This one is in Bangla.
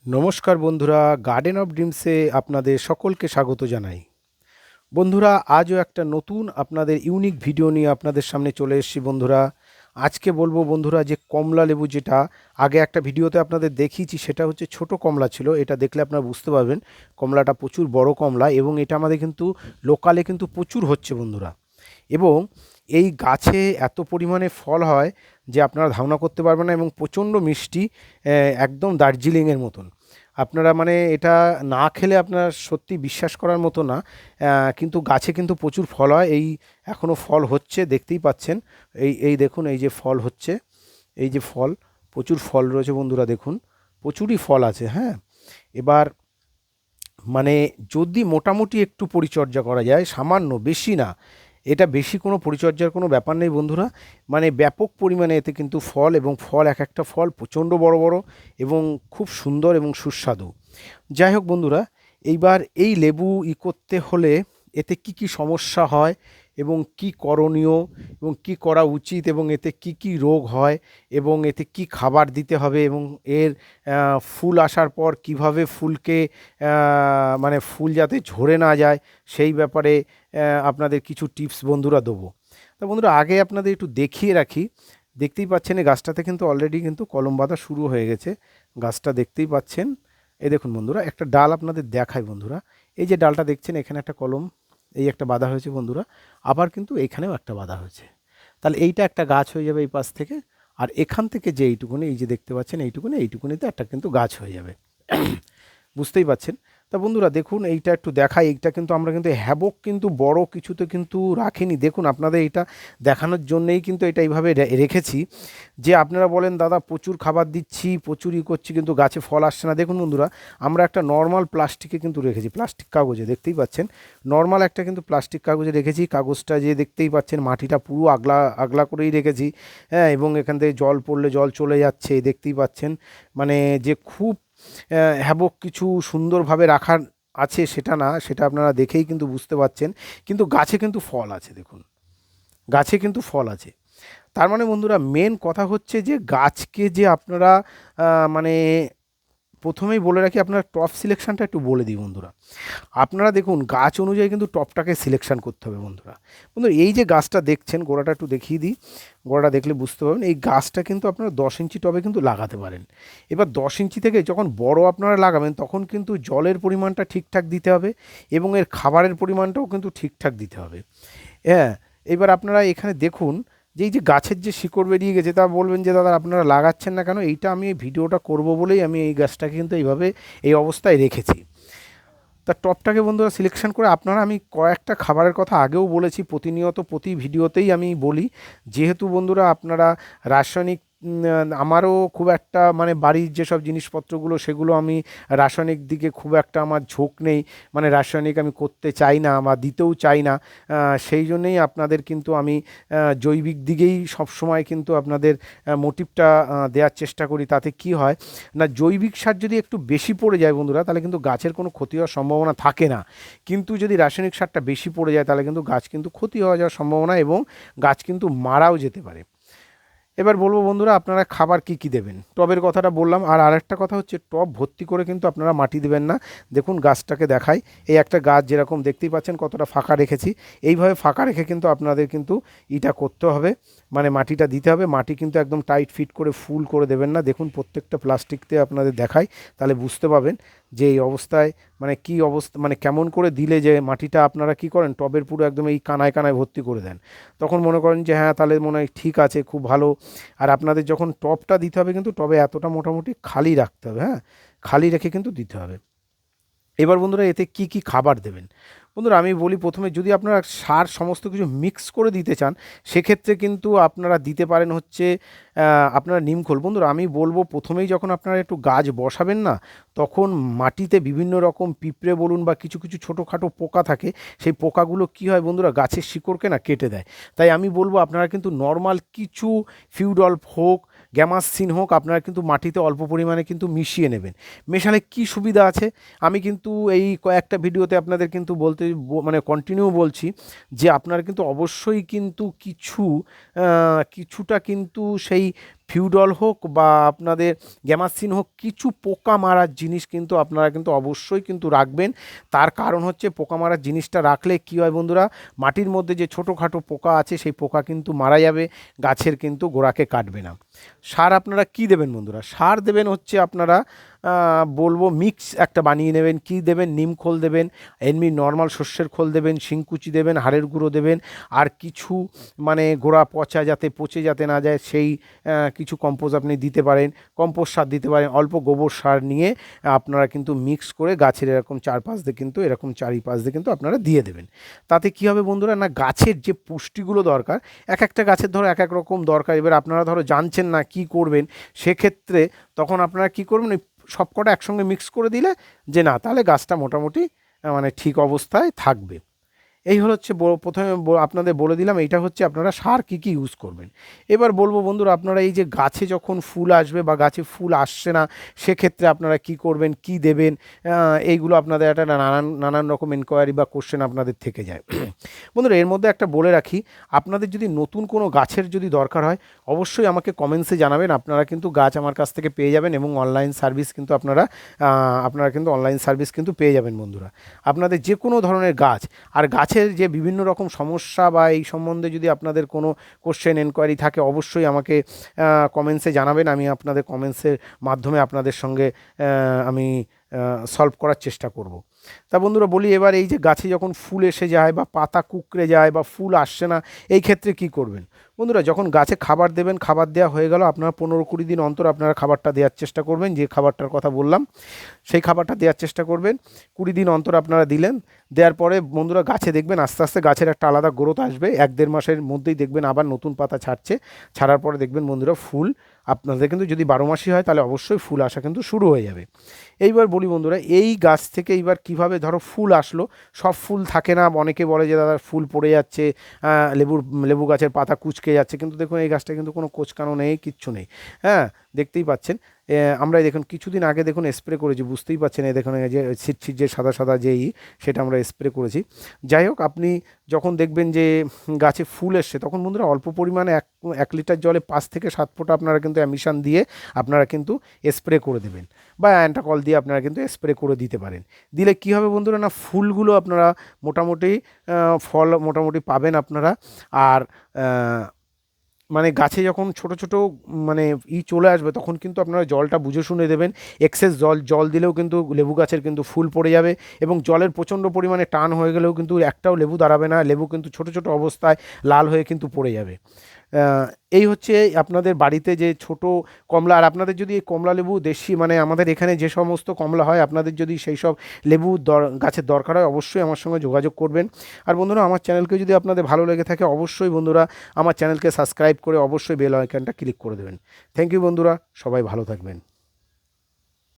নমস্কার বন্ধুরা, গার্ডেন অফ ড্রিমসে আপনাদের সকলকে স্বাগত জানাই। বন্ধুরা, আজও একটা নতুন আপনাদের ইউনিক ভিডিও নিয়ে আপনাদের সামনে চলে এসেছি। বন্ধুরা, আজকে বলবো বন্ধুরা যে কমলা লেবু, যেটা আগে একটা ভিডিওতে আপনাদের দেখিয়েছি, সেটা হচ্ছে ছোট কমলা ছিল। এটা দেখলে আপনারা বুঝতে পারবেন কমলাটা প্রচুর বড় কমলা, এবং এটা আমাদের কিন্তু লোকালে কিন্তু প্রচুর হচ্ছে বন্ধুরা। এবং এই গাছে এত পরিমাণে ফল হয় যে আপনারা ধারণা করতে পারবেন না, এবং প্রচণ্ড মিষ্টি, একদম দার্জিলিংয়ের মতন। আপনারা মানে এটা না খেলে আপনার সত্যি বিশ্বাস করার মতো না। কিন্তু গাছে কিন্তু প্রচুর ফল হয়। এই এখনও ফল হচ্ছে, দেখতেই পাচ্ছেন। এই এই দেখুন, এই যে ফল হচ্ছে, এই যে ফল, প্রচুর ফল রয়েছে বন্ধুরা, দেখুন প্রচুরই ফল আছে। হ্যাঁ, এবার মানে যদি মোটামুটি একটু পরিচর্যা করা যায়, সামান্য, বেশি না, এটা বেশি কোনো পরিচর্যার কোনো ব্যাপার নেই বন্ধুরা। মানে ব্যাপক পরিমাণে এতে কিন্তু ফল, এবং ফল এক একটা ফল প্রচণ্ড বড় বড় এবং খুব সুন্দর এবং সুস্বাদু। যাই হোক বন্ধুরা, এইবার এই লেবু করতে হলে এতে কি কি সমস্যা হয়, এবং কি করণীয়, এবং কি করা উচিত, এবং এতে কি কি রোগ হয়, এবং এতে কি খাবার দিতে হবে, এবং এর ফুল আসার পর কিভাবে ফুলকে মানে ফুল যাতে ঝরে না যায়, সেই ব্যাপারে আপনাদের কিছু টিপস বন্ধুরা দেবো। তা বন্ধুরা, আগে আপনাদের একটু দেখিয়ে রাখি। দেখতেই পাচ্ছেন এই গাছটাতে কিন্তু অলরেডি কিন্তু কলম বাঁধা শুরু হয়ে গেছে। গাছটা দেখতেই পাচ্ছেন। এই দেখুন বন্ধুরা, একটা ডাল আপনাদের দেখায় বন্ধুরা। এই যে ডালটা দেখছেন, এখানে একটা কলম, এই একটা বাঁধা হয়েছে বন্ধুরা। আবার কিন্তু এইখানেও একটা বাঁধা হয়েছে। তাহলে এইটা একটা গাছ হয়ে যাবে এই পাশ থেকে। আর এখান থেকে যে এইটুকুনি, এই যে দেখতে পাচ্ছেন এইটুকুনি, এইটুকুনিতে একটা কিন্তু গাছ হয়ে যাবে। বুঝতেই পাচ্ছেন। তা বন্ধুরা দেখুন, এইটা একটু দেখাই। এইটা কিন্তু আমরা কিন্তু হ্যাবক কিন্তু বড় কিছুতে কিন্তু রাখিনি। দেখুন, আপনাদের এটা দেখানোর জন্যেই কিন্তু এটা এইভাবে রেখেছি। যে আপনারা বলেন দাদা প্রচুর খাবার দিচ্ছি, প্রচুরই করছি, কিন্তু গাছে ফল আসছে না। দেখুন বন্ধুরা, আমরা একটা নর্মাল প্লাস্টিকে কিন্তু রেখেছি, প্লাস্টিক কাগজে, দেখতেই পাচ্ছেন। নর্মাল একটা কিন্তু প্লাস্টিক কাগজে রেখেছি। কাগজটা যে দেখতেই পাচ্ছেন, মাটিটা পুরো আগলা আগলা করেই রেখেছি। হ্যাঁ, এবং এখান থেকে জল পড়লে জল চলে যাচ্ছে, দেখতেই পাচ্ছেন। মানে যে খুব হ্যাবক কিছু সুন্দরভাবে রাখার আছে সেটা না, সেটা আপনারা দেখেই কিন্তু বুঝতে পারছেন। কিন্তু গাছে কিন্তু ফল আছে, দেখুন গাছে কিন্তু ফল আছে। তার মানে বন্ধুরা, মেন কথা হচ্ছে যে গাছকে যে আপনারা মানে প্রথমেই বলে রাখি, আপনারা টপ সিলেকশানটা একটু বলে দিই বন্ধুরা। আপনারা দেখুন, গাছ অনুযায়ী কিন্তু টপটাকে সিলেকশান করতে হবে বন্ধুরা। বন্ধুরা, এই যে গাছটা দেখছেন, গোড়াটা একটু দেখিয়ে দিই। গোড়াটা দেখলে বুঝতে পারবেন, এই গাছটা কিন্তু আপনারা 10 ইঞ্চি টবে কিন্তু লাগাতে পারেন। এবার 10 ইঞ্চি থেকে যখন বড় আপনারা লাগাবেন, তখন কিন্তু জলের পরিমাণটা ঠিকঠাক দিতে হবে, এবং এর খাবারের পরিমাণটাও কিন্তু ঠিকঠাক দিতে হবে। হ্যাঁ, এবার আপনারা এখানে দেখুন যে এই যে গাছের যে শিকড় বেরিয়ে গেছে, তা বলবেন যে দাদা আপনারা লাগাচ্ছেন না কেন? এইটা আমি এই ভিডিওটা করব বলেই আমি এই গাছটাকে কিন্তু এইভাবে এই অবস্থায় রেখেছি। তা টপটাকে বন্ধুরা সিলেকশন করে আপনারা, আমি কয়েকটা খাবারের কথা আগেও বলেছি, প্রতিনিয়ত প্রতি ভিডিওতেই আমি বলি। যেহেতু বন্ধুরা আপনারা রাসায়নিক, আমারও খুব একটা মানে বাড়ির যেসব জিনিসপত্রগুলো, সেগুলো আমি রাসায়নিক দিকে খুব একটা আমার ঝোঁক নেই। মানে রাসায়নিক আমি করতে চাই না বা দিতেও চাই না। সেই জন্যেই আপনাদের কিন্তু আমি জৈবিক দিকেই সবসময় কিন্তু আপনাদের মোটিভটা দেওয়ার চেষ্টা করি। তাতে কি হয় না, জৈবিক সার যদি একটু বেশি পড়ে যায় বন্ধুরা, তাহলে কিন্তু গাছের কোনো ক্ষতি হওয়ার সম্ভাবনা থাকে না। কিন্তু যদি রাসায়নিক সারটা বেশি পড়ে যায়, তাহলে কিন্তু গাছ কিন্তু ক্ষতি হয়ে যাওয়ার সম্ভাবনা, এবং গাছ কিন্তু মারাও যেতে পারে। এবার বলবো বন্ধুরা, আপনারা খাবার কি কি দেবেন। টবের কথাটা বললাম, আর আরেকটা কথা হচ্ছে, টব ভর্তি করে কিন্তু আপনারা মাটি দেবেন না। দেখুন গাছটাকে দেখাই। এই একটা গাছ যেরকম দেখতেই পাচ্ছেন কতটা ফাঁকা রেখেছি, এইভাবে ফাঁকা রেখে কিন্তু আপনাদের কিন্তু ইটা করতে হবে, মানে মাটিটা দিতে হবে। মাটি কিন্তু একদম টাইট ফিট করে ফুল করে দেবেন না। দেখুন প্রত্যেকটা প্লাস্টিকতে আপনাদের দেখাই, তাহলে বুঝতে পাবেন যে এই অবস্থায় মানে কি অবস্থা, মানে কেমন করে দিলে যে মাটিটা আপনারা কি করেন, টবের পুরো একদম এই কানায় কানায় ভর্তি করে দেন। তখন মনে করেন যে হ্যাঁ, তাহলে মনে হয় ঠিক আছে, খুব ভালো। আর আপনাদের যখন টবটা দিতে হবে, কিন্তু টবে এতটা মোটামুটি খালি রাখতে হবে। হ্যাঁ, খালি রেখে কিন্তু দিতে হবে। এবার বন্ধুরা, এতে কি কি খাবার দেবেন। বন্ধুরা আমি বলি, প্রথমে যদি আপনারা সার সমস্ত কিছু মিক্স করে দিতে চান, সেক্ষেত্রে কিন্তু আপনারা দিতে পারেন হচ্ছে আপনারা নিমখোল। বন্ধুরা আমি বলবো, প্রথমেই যখন আপনারা একটু গাছ বসাবেন না, তখন মাটিতে বিভিন্ন রকম পিঁপড়ে বলুন বা কিছু কিছু ছোটোখাটো পোকা থাকে। সেই পোকাগুলো কি হয় বন্ধুরা, গাছের শিকড়কে না কেটে দেয়। তাই আমি বলবো, আপনারা কিন্তু নর্মাল কিছু ফিউডল হোক, গ্যামাক্সিন হোক, আপনারা কিন্তু মাটিতে অল্প পরিমাণে কিন্তু মিশিয়ে নেবেন। মেশালে কি সুবিধা আছে, আমি কিন্তু এই কয়েকটা ভিডিওতে আপনাদের কিন্তু বলতে মানে কন্টিনিউ বলছি, যে আপনারা কিন্তু অবশ্যই কিন্তু কিছুটা কিন্তু সেই ফিউডল হোক বা আপনাদের গ্যামাক্সিন হোক, কিছু পোকা মারার জিনিস কিন্তু আপনারা কিন্তু অবশ্যই কিন্তু রাখবেন। তার কারণ হচ্ছে পোকা মারার জিনিসটা রাখলে কী হয় বন্ধুরা, মাটির মধ্যে যে ছোটোখাটো পোকা আছে সেই পোকা কিন্তু মারা যাবে, গাছের কিন্তু গোড়াকে কাটবে না। সার আপনারা কি দেবেন বন্ধুরা? সার দেবেন হচ্ছে আপনারা বলবো মিক্স একটা বানিয়ে নেবেন। কি দেবেন? নিম খোল দেবেন, এমনি নর্মাল শস্যের খোল দেবেন, শিংকুচি দেবেন, হাড়ের গুঁড়ো দেবেন, আর কিছু মানে গোড়া পচা যাতে পচে যাতে না যায় সেই কিছু কম্পোস্ট আপনি দিতে পারেন, কম্পোস্ট সার দিতে পারেন, অল্প গোবর সার নিয়ে আপনারা কিন্তু মিক্স করে গাছের এরকম চারপাশ দিয়ে কিন্তু এরকম চারিপাশ দিয়ে কিন্তু আপনারা দিয়ে দেবেন। তাতে কী হবে বন্ধুরা, না গাছের যে পুষ্টিগুলো দরকার, এক একটা গাছের ধরো এক এক রকম দরকার, এবার আপনারা ধরো জানছেন না কি করবেন, সেক্ষেত্রে তখন আপনারা কি করবেন, ওই সবকটা একসঙ্গে মিক্স করে দিলে যে না, তাহলে গাছটা মোটামুটি মানে ঠিক অবস্থায় থাকবে। এই হলো হচ্ছে প্রথমে আপনাদের বলে দিলাম এইটা হচ্ছে আপনারা সার কী কী ইউজ করবেন। এবার বলবো বন্ধুরা, আপনারা এই যে গাছে যখন ফুল আসবে বা গাছে ফুল আসছে না, সেক্ষেত্রে আপনারা কি করবেন, কি দেবেন, এইগুলো আপনাদের একটা নানান নানান রকম এনকোয়ারি বা কোশ্চেন আপনাদের থেকে যায়। বন্ধুরা এর মধ্যে একটা বলে রাখি, আপনাদের যদি নতুন কোনো গাছের যদি দরকার হয় অবশ্যই আমাকে কমেন্টসে জানাবেন। আপনারা কিন্তু গাছ আমার কাছ থেকে পেয়ে যাবেন এবং অনলাইন সার্ভিস কিন্তু আপনারা কিন্তু অনলাইন সার্ভিস কিন্তু পেয়ে যাবেন বন্ধুরা। আপনাদের যে কোনো ধরনের গাছ আর গাছের যে বিভিন্ন রকম সমস্যা বা এই সম্বন্ধে যদি আপনাদের কোনো কোশ্চেন এনকোয়ারি থাকে অবশ্যই আমাকে কমেন্টসে জানাবেন। আমি আপনাদের কমেন্টসের মাধ্যমে আপনাদের সঙ্গে আমি সলভ করার চেষ্টা করব। তা বন্ধুরা বলি, এবার এই যে গাছে যখন ফুল এসে যায় বা পাতা কুঁকড়ে যায় বা ফুল আসছে না, এই ক্ষেত্রে কি করবেন বন্ধুরা? যখন গাছে খাবার দেবেন, খাবার দেওয়া হয়ে গেল, আপনারা 15-20 দিন অন্তর আপনারা খাবারটা দেওয়ার চেষ্টা করবেন। যে খাবারটার কথা বললাম সেই খাবারটা দেওয়ার চেষ্টা করবেন। 20 দিন অন্তর আপনারা দিলেন, দেওয়ার পরে বন্ধুরা গাছে দেখবেন আস্তে আস্তে গাছের একটা আলাদা গ্রোথ আসবে। 1-1.5 মাসের মধ্যেই দেখবেন আবার নতুন পাতা ছাড়ছে। ছাড়ার পরে দেখবেন বন্ধুরা ফুল আপনাদের কিন্তু যদি 12 মাসই হয় তাহলে অবশ্যই ফুল আসা কিন্তু শুরু হয়ে যাবে। এইবার বলি বন্ধুরা, এই গাছ থেকে এইবার কিভাবে ধরো ফুল আসলো, সব ফুল থাকে না, অনেকে বলে যে দাদা ফুল পড়ে যাচ্ছে, লেবু গাছের পাতা কুঁচকে যাচ্ছে, কিন্তু দেখুন এই গাছটা কিন্তু কোনো কোঁচকানো নেই, কিচ্ছু নেই। হ্যাঁ, দেখতেই পাচ্ছেন। আমরা দেখুন কিছুদিন আগে দেখুন স্প্রে করেছি, বুঝতেই পারছেন এই দেখুন এই যে ছিটছিট যে সাদা সাদা যেই সেটা আমরা স্প্রে করেছি। যাই হোক, আপনি যখন দেখবেন যে গাছে ফুল এসছে তখন বন্ধুরা অল্প পরিমাণে 1 লিটার জলে 5 থেকে 7 ফোঁটা আপনারা কিন্তু অ্যামিশন দিয়ে আপনারা কিন্তু স্প্রে করে দেবেন, বা অ্যান্টাকল দিয়ে আপনারা কিন্তু স্প্রে করে দিতে পারেন। দিলে কি হবে বন্ধুরা, না ফুলগুলো আপনারা মোটামুটি ফল মোটামুটি পাবেন আপনারা। আর মানে গাছে যখন ছোট ছোট মানে চলে আসবে তখন কিন্তু আপনারা জলটা বুঝে শুনে দেবেন। এক্সেস জল দিলেও কিন্তু লেবু গাছের কিন্তু ফুল পড়ে যাবে, এবং জলের প্রচণ্ড পরিমাণে টান হয়ে গেলেও কিন্তু একটাও লেবু দাঁড়াবে না, লেবু কিন্তু ছোট ছোট অবস্থায় লাল হয়ে কিন্তু পড়ে যাবে। এই হচ্ছে আপনাদের বাড়িতে যে ছোট কমলা, আর আপনাদের যদি এই কমলা লেবু দেশি মানে আমাদের এখানে যে সমস্ত কমলা হয়, আপনাদের যদি সেই সব লেবু গাছের দরকার হয় অবশ্যই আমার সঙ্গে যোগাযোগ করবেন। আর বন্ধুরা আমার চ্যানেলকে যদি আপনাদের ভালো লেগে থাকে অবশ্যই বন্ধুরা আমার চ্যানেলকে সাবস্ক্রাইব করে অবশ্যই বেল আইকনটা ক্লিক করে দেবেন। থ্যাংক ইউ বন্ধুরা, সবাই ভালো থাকবেন।